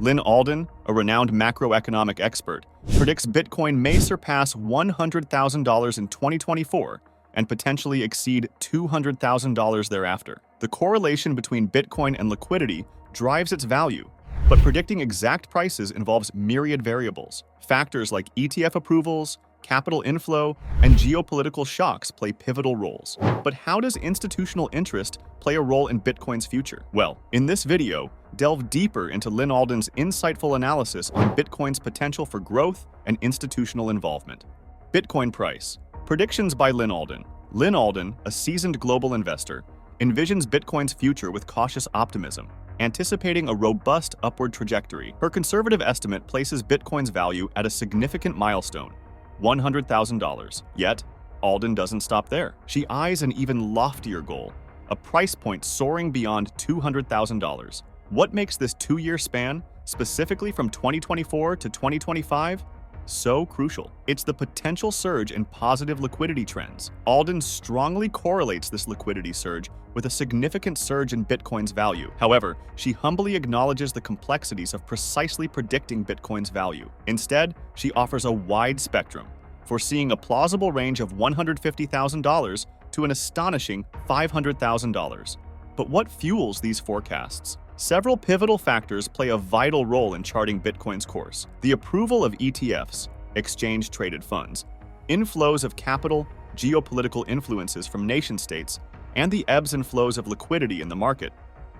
Lyn Alden, a renowned macroeconomic expert, predicts Bitcoin may surpass $100,000 in 2024 and potentially exceed $200,000 thereafter. The correlation between Bitcoin and liquidity drives its value, but predicting exact prices involves myriad variables. Factors like ETF approvals, capital inflow, and geopolitical shocks play pivotal roles. But how does institutional interest play a role in Bitcoin's future? Well, in this video, delve deeper into Lyn Alden's insightful analysis on Bitcoin's potential for growth and institutional involvement. Bitcoin price. Predictions by Lyn Alden. Lyn Alden, a seasoned global investor, envisions Bitcoin's future with cautious optimism, anticipating a robust upward trajectory. Her conservative estimate places Bitcoin's value at a significant milestone, $100,000. Yet, Alden doesn't stop there. She eyes an even loftier goal, a price point soaring beyond $200,000. What makes this two-year span, specifically from 2024 to 2025, so crucial? It's the potential surge in positive liquidity trends. Alden strongly correlates this liquidity surge with a significant surge in Bitcoin's value. However, she humbly acknowledges the complexities of precisely predicting Bitcoin's value. Instead, she offers a wide spectrum, foreseeing a plausible range of $150,000 to an astonishing $500,000. But what fuels these forecasts? Several pivotal factors play a vital role in charting Bitcoin's course. The approval of ETFs, exchange-traded funds, inflows of capital, geopolitical influences from nation-states, and the ebbs and flows of liquidity in the market.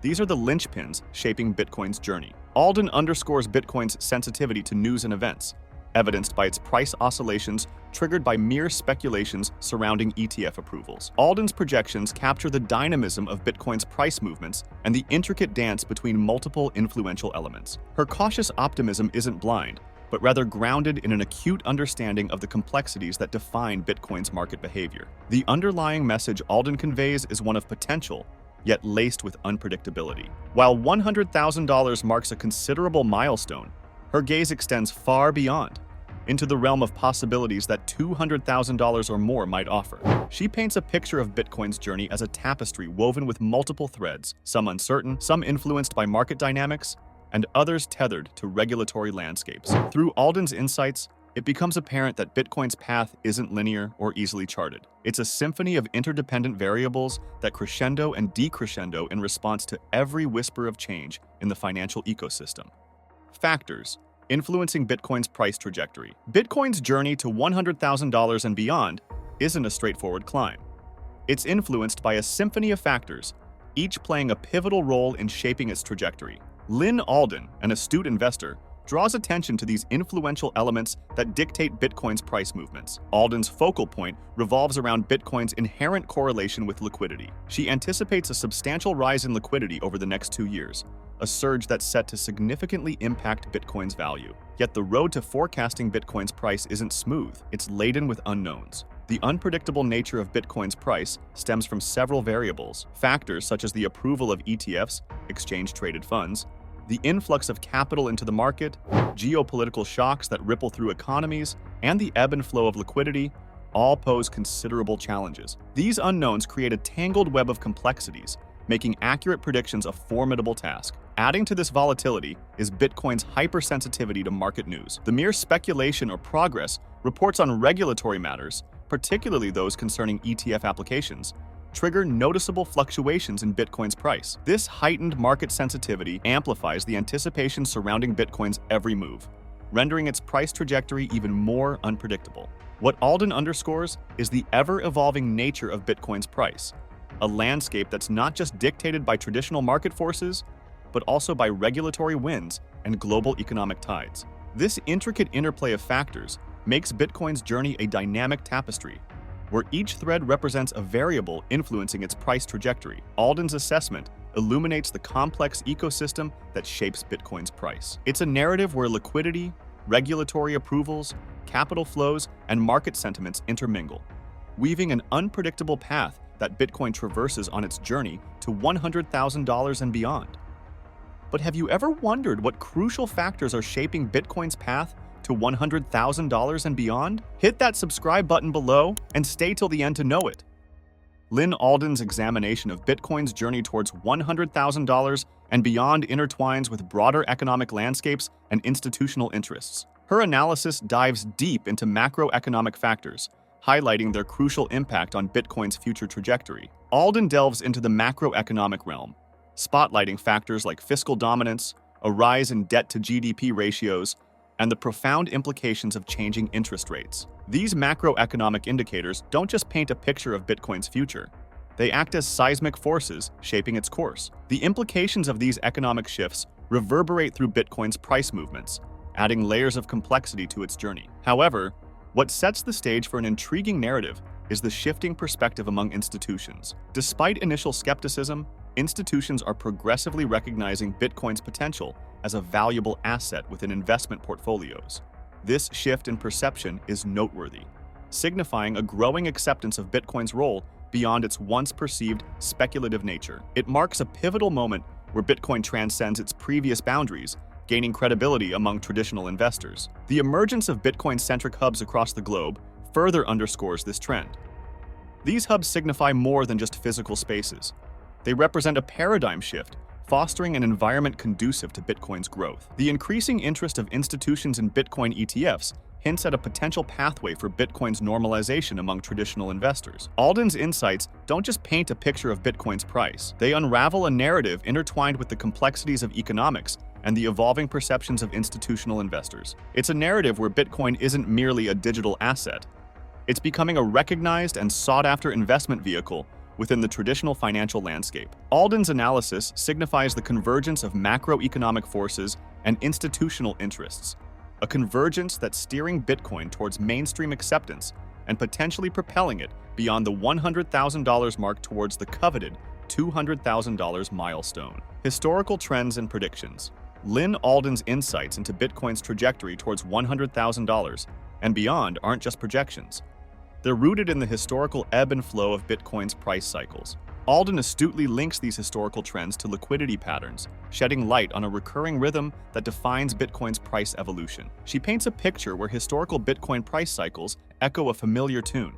These are the linchpins shaping Bitcoin's journey. Alden underscores Bitcoin's sensitivity to news and events, evidenced by its price oscillations triggered by mere speculations surrounding ETF approvals. Alden's projections capture the dynamism of Bitcoin's price movements and the intricate dance between multiple influential elements. Her cautious optimism isn't blind, but rather grounded in an acute understanding of the complexities that define Bitcoin's market behavior. The underlying message Alden conveys is one of potential, yet laced with unpredictability. While $100,000 marks a considerable milestone, her gaze extends far beyond, into the realm of possibilities that $200,000 or more might offer. She paints a picture of Bitcoin's journey as a tapestry woven with multiple threads, some uncertain, some influenced by market dynamics, and others tethered to regulatory landscapes. Through Alden's insights, it becomes apparent that Bitcoin's path isn't linear or easily charted. It's a symphony of interdependent variables that crescendo and decrescendo in response to every whisper of change in the financial ecosystem. Factors influencing Bitcoin's price trajectory. Bitcoin's journey to $100,000 and beyond isn't a straightforward climb. It's influenced by a symphony of factors, each playing a pivotal role in shaping its trajectory. Lyn Alden, an astute investor, draws attention to these influential elements that dictate Bitcoin's price movements. Alden's focal point revolves around Bitcoin's inherent correlation with liquidity. She anticipates a substantial rise in liquidity over the next 2 years, a surge that's set to significantly impact Bitcoin's value. Yet the road to forecasting Bitcoin's price isn't smooth. It's laden with unknowns. The unpredictable nature of Bitcoin's price stems from several variables. Factors such as the approval of ETFs, exchange-traded funds, the influx of capital into the market, geopolitical shocks that ripple through economies, and the ebb and flow of liquidity all pose considerable challenges. These unknowns create a tangled web of complexities, making accurate predictions a formidable task. Adding to this volatility is Bitcoin's hypersensitivity to market news. The mere speculation or progress reports on regulatory matters, particularly those concerning ETF applications, trigger noticeable fluctuations in Bitcoin's price. This heightened market sensitivity amplifies the anticipation surrounding Bitcoin's every move, rendering its price trajectory even more unpredictable. What Alden underscores is the ever-evolving nature of Bitcoin's price, a landscape that's not just dictated by traditional market forces, but also by regulatory winds and global economic tides. This intricate interplay of factors makes Bitcoin's journey a dynamic tapestry, where each thread represents a variable influencing its price trajectory. Alden's assessment illuminates the complex ecosystem that shapes Bitcoin's price. It's a narrative where liquidity, regulatory approvals, capital flows, and market sentiments intermingle, weaving an unpredictable path that Bitcoin traverses on its journey to $100,000 and beyond. But have you ever wondered what crucial factors are shaping Bitcoin's path to $100,000 and beyond? Hit that subscribe button below and stay till the end to know it. Lyn Alden's examination of Bitcoin's journey towards $100,000 and beyond intertwines with broader economic landscapes and institutional interests. Her analysis dives deep into macroeconomic factors, highlighting their crucial impact on Bitcoin's future trajectory. Alden delves into the macroeconomic realm, spotlighting factors like fiscal dominance, a rise in debt-to-GDP ratios, and the profound implications of changing interest rates. These macroeconomic indicators don't just paint a picture of Bitcoin's future. They act as seismic forces shaping its course. The implications of these economic shifts reverberate through Bitcoin's price movements, adding layers of complexity to its journey. However, what sets the stage for an intriguing narrative is the shifting perspective among institutions. Despite initial skepticism, institutions are progressively recognizing Bitcoin's potential as a valuable asset within investment portfolios. This shift in perception is noteworthy, signifying a growing acceptance of Bitcoin's role beyond its once perceived speculative nature. It marks a pivotal moment where Bitcoin transcends its previous boundaries, gaining credibility among traditional investors. The emergence of Bitcoin-centric hubs across the globe further underscores this trend. These hubs signify more than just physical spaces. They represent a paradigm shift, fostering an environment conducive to Bitcoin's growth. The increasing interest of institutions in Bitcoin ETFs hints at a potential pathway for Bitcoin's normalization among traditional investors. Alden's insights don't just paint a picture of Bitcoin's price. They unravel a narrative intertwined with the complexities of economics and the evolving perceptions of institutional investors. It's a narrative where Bitcoin isn't merely a digital asset. It's becoming a recognized and sought-after investment vehicle within the traditional financial landscape. Alden's analysis signifies the convergence of macroeconomic forces and institutional interests, a convergence that's steering Bitcoin towards mainstream acceptance and potentially propelling it beyond the $100,000 mark towards the coveted $200,000 milestone. Historical trends and predictions. Lyn Alden's insights into Bitcoin's trajectory towards $100,000 and beyond aren't just projections. They're rooted in the historical ebb and flow of Bitcoin's price cycles. Alden astutely links these historical trends to liquidity patterns, shedding light on a recurring rhythm that defines Bitcoin's price evolution. She paints a picture where historical Bitcoin price cycles echo a familiar tune,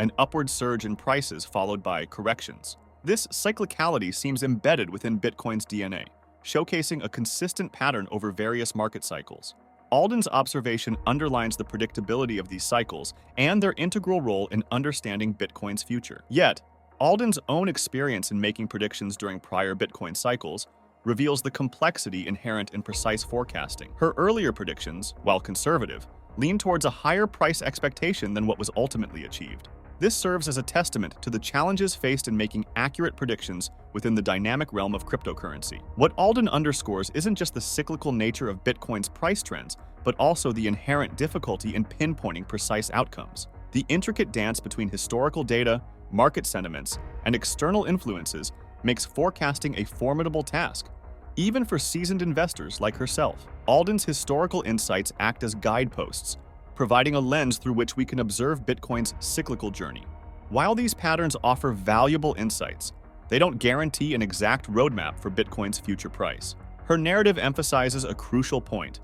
an upward surge in prices followed by corrections. This cyclicality seems embedded within Bitcoin's DNA, showcasing a consistent pattern over various market cycles. Alden's observation underlines the predictability of these cycles and their integral role in understanding Bitcoin's future. Yet, Alden's own experience in making predictions during prior Bitcoin cycles reveals the complexity inherent in precise forecasting. Her earlier predictions, while conservative, lean towards a higher price expectation than what was ultimately achieved. This serves as a testament to the challenges faced in making accurate predictions within the dynamic realm of cryptocurrency. What Alden underscores isn't just the cyclical nature of Bitcoin's price trends, but also the inherent difficulty in pinpointing precise outcomes. The intricate dance between historical data, market sentiments, and external influences makes forecasting a formidable task, even for seasoned investors like herself. Alden's historical insights act as guideposts, providing a lens through which we can observe Bitcoin's cyclical journey. While these patterns offer valuable insights, they don't guarantee an exact roadmap for Bitcoin's future price. Her narrative emphasizes a crucial point.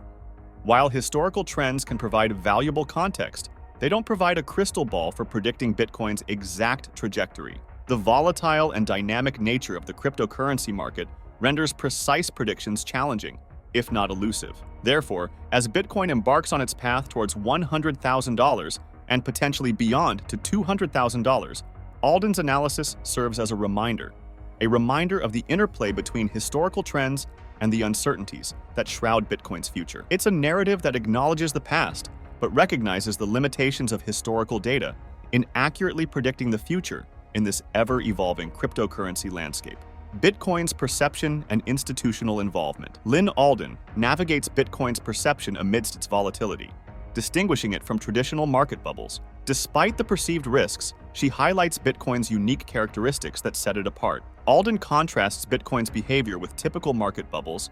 While historical trends can provide valuable context, they don't provide a crystal ball for predicting Bitcoin's exact trajectory. The volatile and dynamic nature of the cryptocurrency market renders precise predictions challenging, if not elusive. Therefore, as Bitcoin embarks on its path towards $100,000 and potentially beyond to $200,000, Alden's analysis serves as a reminder of the interplay between historical trends and the uncertainties that shroud Bitcoin's future. It's a narrative that acknowledges the past, but recognizes the limitations of historical data in accurately predicting the future in this ever-evolving cryptocurrency landscape. Bitcoin's perception and institutional involvement. Lyn Alden navigates Bitcoin's perception amidst its volatility, distinguishing it from traditional market bubbles. Despite the perceived risks, she highlights Bitcoin's unique characteristics that set it apart. Alden contrasts Bitcoin's behavior with typical market bubbles,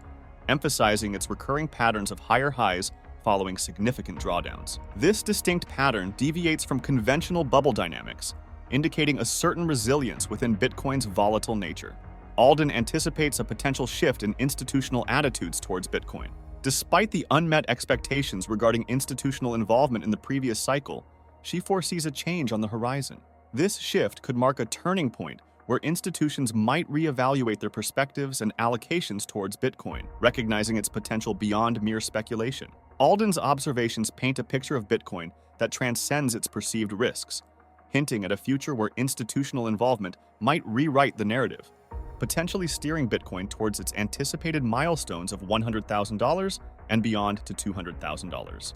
emphasizing its recurring patterns of higher highs following significant drawdowns. This distinct pattern deviates from conventional bubble dynamics, indicating a certain resilience within Bitcoin's volatile nature. Alden anticipates a potential shift in institutional attitudes towards Bitcoin. Despite the unmet expectations regarding institutional involvement in the previous cycle, she foresees a change on the horizon. This shift could mark a turning point where institutions might reevaluate their perspectives and allocations towards Bitcoin, recognizing its potential beyond mere speculation. Alden's observations paint a picture of Bitcoin that transcends its perceived risks, hinting at a future where institutional involvement might rewrite the narrative, potentially steering Bitcoin towards its anticipated milestones of $100,000 and beyond to $200,000.